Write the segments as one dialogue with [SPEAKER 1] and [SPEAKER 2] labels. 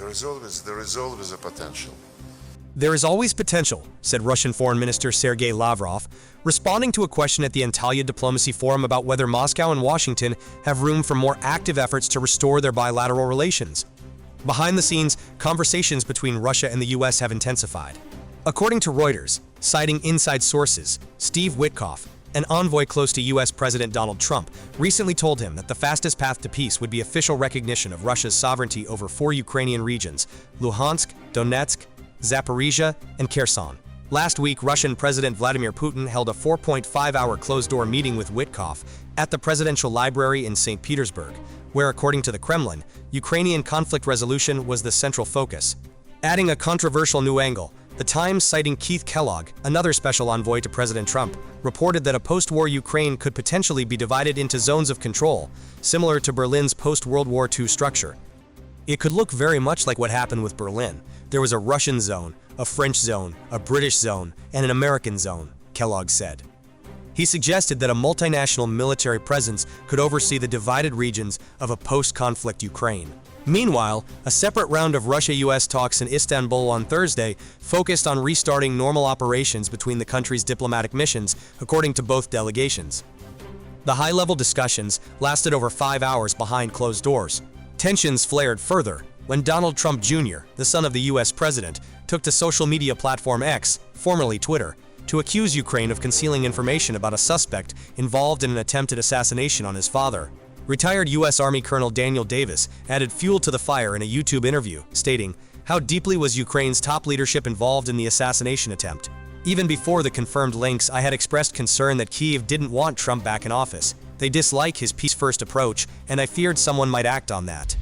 [SPEAKER 1] There is always a potential.
[SPEAKER 2] There is always potential, said Russian Foreign Minister Sergei Lavrov, responding to a question at the Antalya Diplomacy Forum about whether Moscow and Washington have room for more active efforts to restore their bilateral relations. Behind the scenes, conversations between Russia and the U.S. have intensified. According to Reuters, citing inside sources, Steve Witkoff, an envoy close to U.S. President Donald Trump, recently told him that the fastest path to peace would be official recognition of Russia's sovereignty over 4 Ukrainian regions: Luhansk, Donetsk, Zaporizhia, and Kherson. Last week, Russian President Vladimir Putin held a 4.5-hour closed-door meeting with Witkoff at the Presidential Library in St. Petersburg, where, according to the Kremlin, Ukrainian conflict resolution was the central focus. Adding a controversial new angle, The Times, citing Keith Kellogg, another special envoy to President Trump, reported that a post-war Ukraine could potentially be divided into zones of control, similar to Berlin's post-World War II structure. It could look very much like what happened with Berlin. There was a Russian zone, a French zone, a British zone, and an American zone, Kellogg said. He suggested that a multinational military presence could oversee the divided regions of a post-conflict Ukraine. Meanwhile, a separate round of Russia-US talks in Istanbul on Thursday focused on restarting normal operations between the countries' diplomatic missions, according to both delegations. The high-level discussions lasted over 5 hours behind closed doors. Tensions flared further when Donald Trump Jr., the son of the U.S. president, took to social media platform X, formerly Twitter, to accuse Ukraine of concealing information about a suspect involved in an attempted assassination on his father. Retired U.S. Army Colonel Daniel Davis added fuel to the fire in a YouTube interview, stating, "How deeply was Ukraine's top leadership involved in the assassination attempt? Even before the confirmed links, I had expressed concern that Kyiv didn't want Trump back in office. They dislike his peace-first approach, and I feared someone might act on that."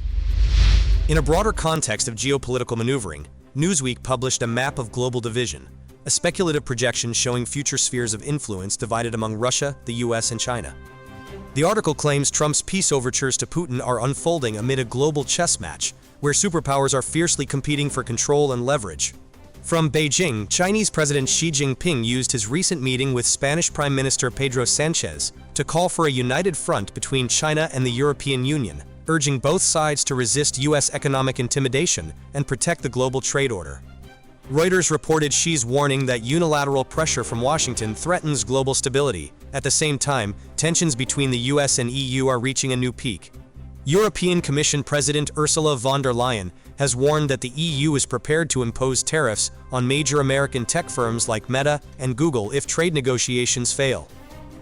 [SPEAKER 2] In a broader context of geopolitical maneuvering, Newsweek published a map of global division, a speculative projection showing future spheres of influence divided among Russia, the US, and China. The article claims Trump's peace overtures to Putin are unfolding amid a global chess match, where superpowers are fiercely competing for control and leverage. From Beijing, Chinese President Xi Jinping used his recent meeting with Spanish Prime Minister Pedro Sanchez to call for a united front between China and the European Union, urging both sides to resist U.S. economic intimidation and protect the global trade order. Reuters reported Xi's warning that unilateral pressure from Washington threatens global stability. At the same time, tensions between the U.S. and EU are reaching a new peak. European Commission President Ursula von der Leyen has warned that the EU is prepared to impose tariffs on major American tech firms like Meta and Google if trade negotiations fail.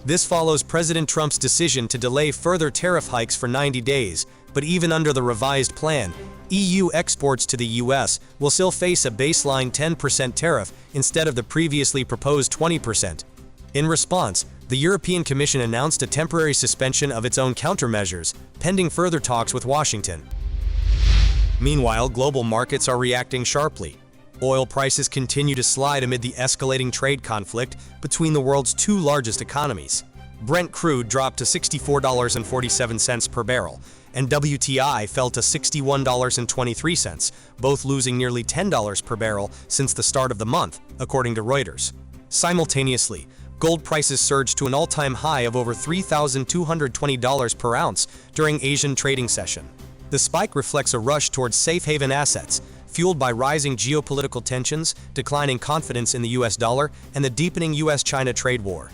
[SPEAKER 2] This follows President Trump's decision to delay further tariff hikes for 90 days, but even under the revised plan, EU exports to the US will still face a baseline 10% tariff instead of the previously proposed 20%. In response, the European Commission announced a temporary suspension of its own countermeasures, pending further talks with Washington. Meanwhile, global markets are reacting sharply. Oil prices continue to slide amid the escalating trade conflict between the world's 2 largest economies. Brent crude dropped to $64.47 per barrel, and WTI fell to $61.23, both losing nearly $10 per barrel since the start of the month, according to Reuters. Simultaneously, gold prices surged to an all-time high of over $3,220 per ounce during Asian trading session. The spike reflects a rush towards safe haven assets, fueled by rising geopolitical tensions, declining confidence in the US dollar, and the deepening US-China trade war.